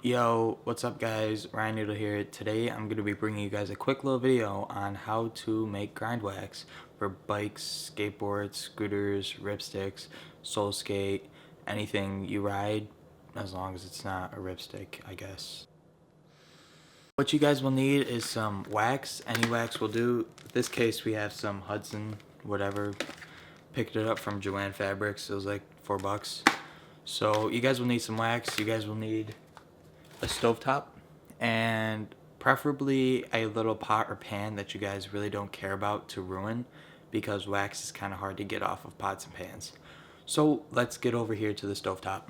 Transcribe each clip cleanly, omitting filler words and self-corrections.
Yo, what's up guys? Ryan Noodle here. Today I'm going to be bringing you guys a quick little video on how to make grind wax for bikes, skateboards, scooters, ripsticks, soul skate, anything you ride, as long as it's not a ripstick, I guess. What you guys will need is some wax. Any wax will do. In this case we have some Hudson, whatever. Picked it up from Joanne Fabrics. It was like $4. So you guys will need some wax. You guys will need a stovetop and preferably a little pot or pan that you guys really don't care about to ruin, because wax is kind of hard to get off of pots and pans. So let's get over here to the stovetop.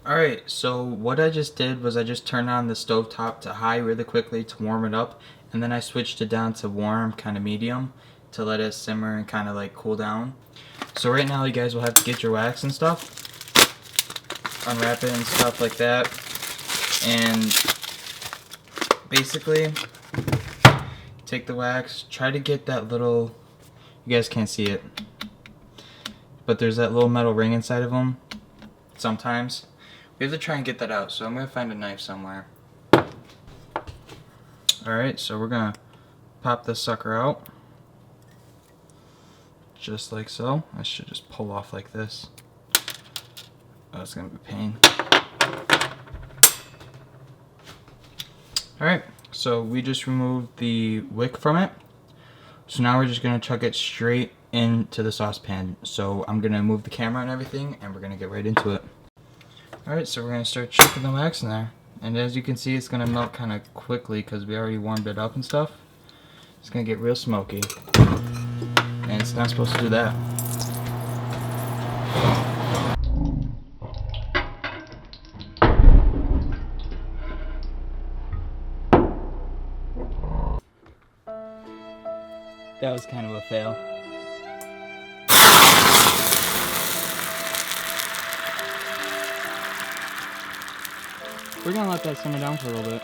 Alright, so what I just did was I just turned on the stovetop to high really quickly to warm it up, and then I switched it down to warm, kind of medium, to let it simmer and kind of like cool down. So right now you guys will have to get your wax and stuff, unwrap it and stuff like that, and basically take the wax, try to get that little, you guys can't see it, but there's that little metal ring inside of them. Sometimes we have to try and get that out, so I'm going to find a knife somewhere. Alright, so we're going to pop this sucker out. Just like so. I should just pull off like this. Oh, it's gonna be a pain. Alright, so we just removed the wick from it. So now we're just gonna chuck it straight into the saucepan. So I'm gonna move the camera and everything, and we're gonna get right into it. Alright, so we're gonna start chucking the wax in there. And as you can see, it's gonna melt kind of quickly because we already warmed it up and stuff. It's gonna get real smoky. And it's not supposed to do that. That was kind of a fail. We're gonna let that simmer down for a little bit.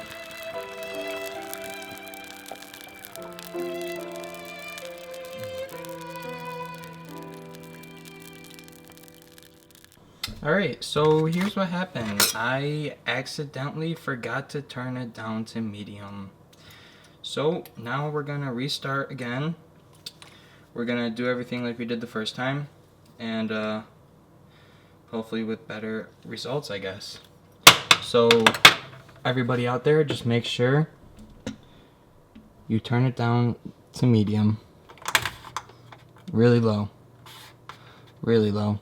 Alright, so here's what happened. I accidentally forgot to turn it down to medium. So now we're gonna restart again. We're gonna do everything like we did the first time, and hopefully with better results, I guess. So everybody out there, just make sure you turn it down to medium. Really low. Really low.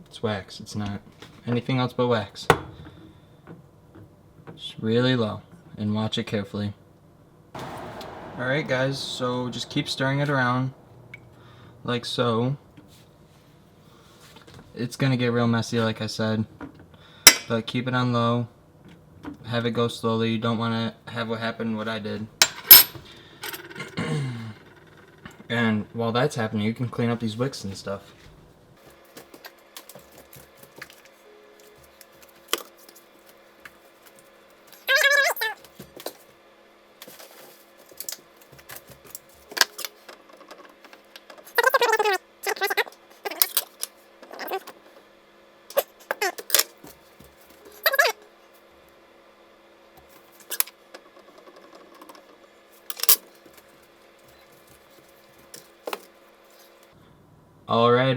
It's wax, it's not anything else but wax. Just really low, and watch it carefully. Alright guys, so just keep stirring it around like so. It's gonna get real messy like I said, but keep it on low, have it go slowly. You don't want to have what happened what I did. And while that's happening, you can clean up these wicks and stuff.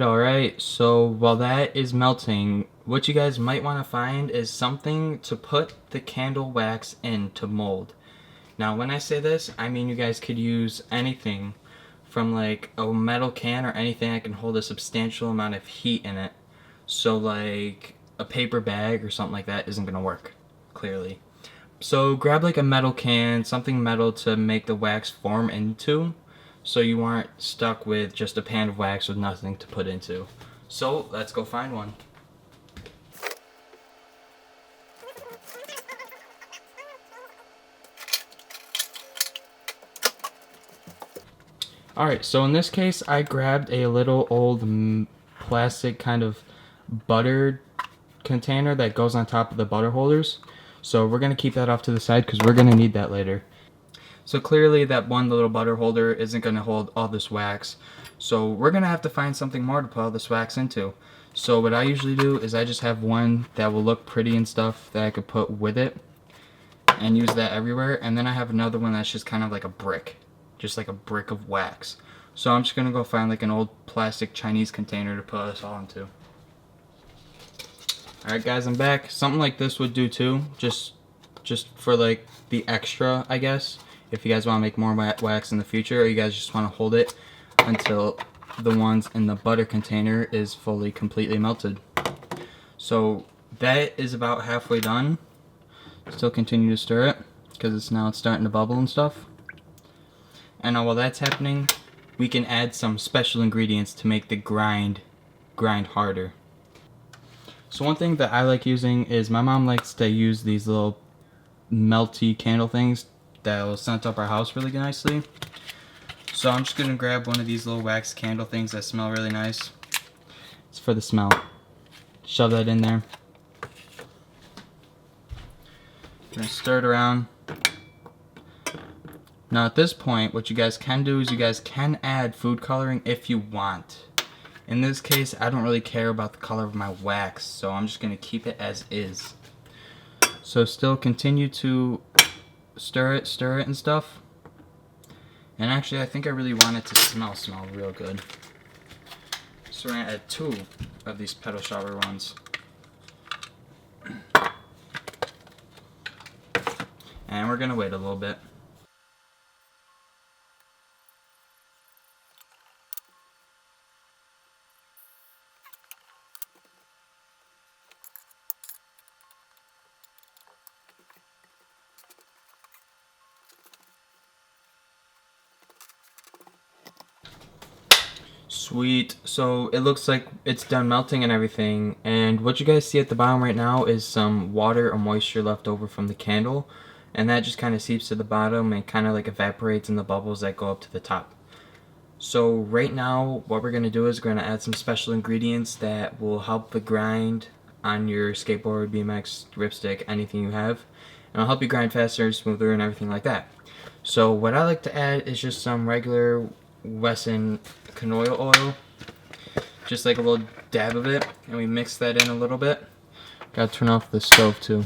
Alright, so while that is melting, what you guys might want to find is something to put the candle wax in to mold. Now when I say this, I mean you guys could use anything from like a metal can or anything that can hold a substantial amount of heat in it. So like a paper bag or something like that isn't going to work, clearly. So grab like a metal can, something metal to make the wax form into, so you aren't stuck with just a pan of wax with nothing to put into. So let's go find one. Alright, so in this case I grabbed a little old plastic kind of butter container that goes on top of the butter holders. So we're going to keep that off to the side because we're going to need that later. So clearly that one little butter holder isn't going to hold all this wax. So we're gonna have to find something more to put all this wax into. So what I usually do is I just have one that will look pretty and stuff that I could put with it and use that everywhere, and then I have another one that's just kind of like a brick, just like a brick of wax. So I'm just gonna go find like an old plastic Chinese container to put this all into. Alright guys, I'm back. Something like this would do too, just for like the extra, I guess, if you guys want to make more wax in the future, or you guys just want to hold it until the ones in the butter container is fully completely melted. So that is about halfway done. Still continue to stir it because it's starting to bubble and stuff. And now while that's happening, we can add some special ingredients to make the grind harder. So one thing that I like using is my mom likes to use these little melty candle things that will scent up our house really nicely. So I'm just gonna grab one of these little wax candle things that smell really nice. It's for the smell. Shove that in there. I'm gonna stir it around. Now at this point, what you guys can do is you guys can add food coloring if you want. In this case, I don't really care about the color of my wax, so I'm just gonna keep it as is. So still continue to stir it and stuff. And actually, I think I really want it to smell real good. So we're gonna add 2 of these petal shower ones. And we're gonna wait a little bit. Sweet. So it looks like it's done melting and everything, and what you guys see at the bottom right now is some water or moisture left over from the candle, and that just kind of seeps to the bottom and kind of like evaporates in the bubbles that go up to the top. So right now what we're going to do is we're going to add some special ingredients that will help the grind on your skateboard, BMX, ripstick, anything you have, and it'll help you grind faster, smoother, and everything like that. So what I like to add is just some regular Wesson canola oil, just like a little dab of it, and we mix that in a little bit. Gotta turn off the stove too.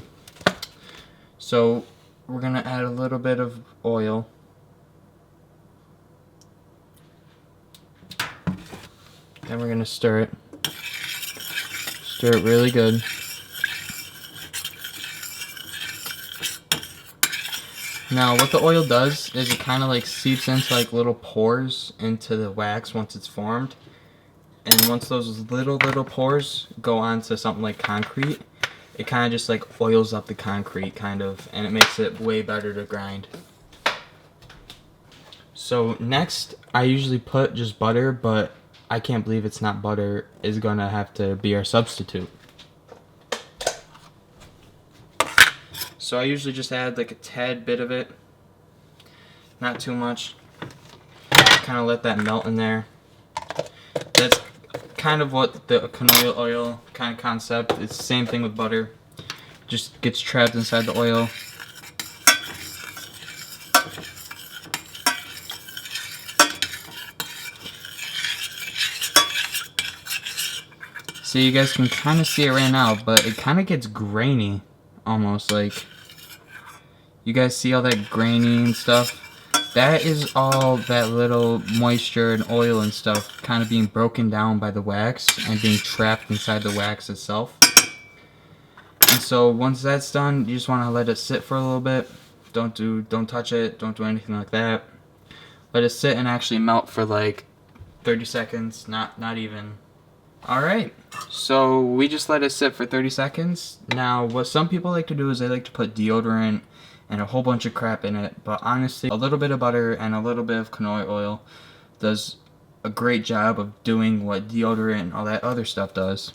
So we're gonna add a little bit of oil. Then we're gonna stir it. Stir it really good. Now what the oil does is it kind of like seeps into like little pores into the wax once it's formed, and once those little pores go onto something like concrete, it kind of just like oils up the concrete kind of, and it makes it way better to grind. So next I usually put just butter, but I can't believe it's not butter is gonna have to be our substitute. So I usually just add like a tad bit of it, not too much. Kind of let that melt in there. That's kind of what the canola oil kind of concept. It's the same thing with butter. Just gets trapped inside the oil. So you guys can kind of see it right now, but it kind of gets grainy, almost like. You guys see all that grainy and stuff? That is all that little moisture and oil and stuff kind of being broken down by the wax and being trapped inside the wax itself. And so once that's done, you just want to let it sit for a little bit. Don't touch it, don't do anything like that. Let it sit and actually melt for like 30 seconds, not even. Alright, so we just let it sit for 30 seconds. Now what some people like to do is they like to put deodorant and a whole bunch of crap in it, but honestly a little bit of butter and a little bit of canola oil does a great job of doing what deodorant and all that other stuff does.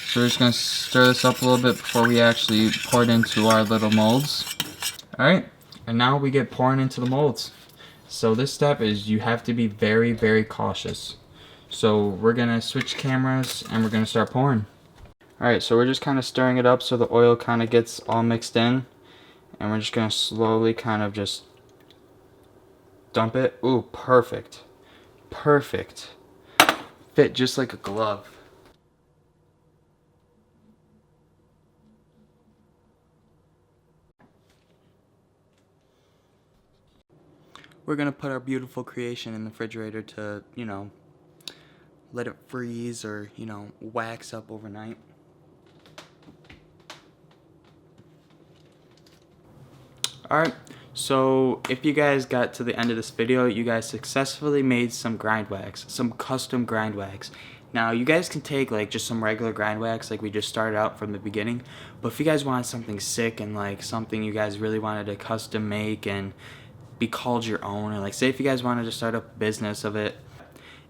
So we're just going to stir this up a little bit before we actually pour it into our little molds. Alright, and now we get pouring into the molds. So this step is you have to be very, very cautious. So we're going to switch cameras and we're going to start pouring. Alright, so we're just kind of stirring it up so the oil kind of gets all mixed in. And we're just going to slowly kind of just dump it. Ooh, perfect. perfect. Fit just like a glove. We're gonna put our beautiful creation in the refrigerator to, you know, let it freeze or, you know, wax up overnight. Alright, so if you guys got to the end of this video, you guys successfully made some grind wax, some custom grind wax. Now, you guys can take like just some regular grind wax like we just started out from the beginning, but if you guys wanted something sick and like something you guys really wanted to custom make and be called your own, or like say if you guys wanted to start up a business of it,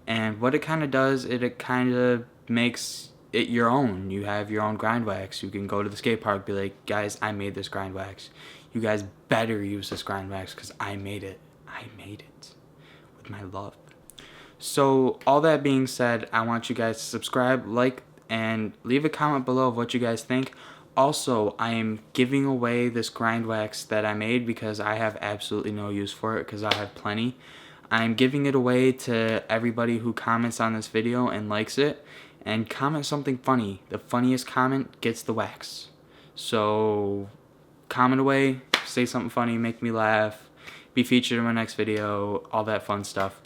and what it kind of does, it kind of makes it your own. You have your own grind wax. You can go to the skate park, be like, guys, I made this grind wax. You guys better use this grind wax because I made it. I made it with my love. So all that being said, I want you guys to subscribe, like, and leave a comment below of what you guys think. Also, I am giving away this grind wax that I made because I have absolutely no use for it because I have plenty. I'm giving it away to everybody who comments on this video and likes it. And comment something funny. The funniest comment gets the wax. So comment away, say something funny, make me laugh, be featured in my next video, all that fun stuff.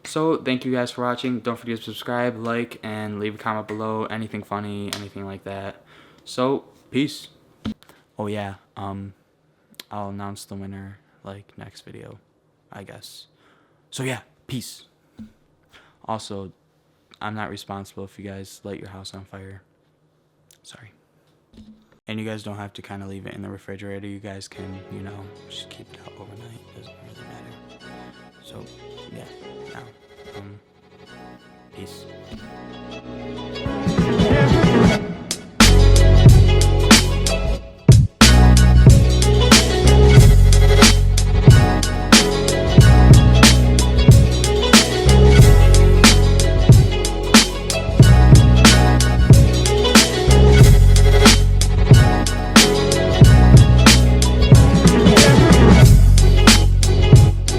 So thank you guys for watching. Don't forget to subscribe, like, and leave a comment below. Anything funny, anything like that. So peace. Oh yeah, I'll announce the winner like next video, I guess. So yeah, peace. Also, I'm not responsible if you guys light your house on fire. Sorry. And you guys don't have to kind of leave it in the refrigerator. You guys can, you know, just keep it out overnight. Doesn't really matter. So yeah, now, peace.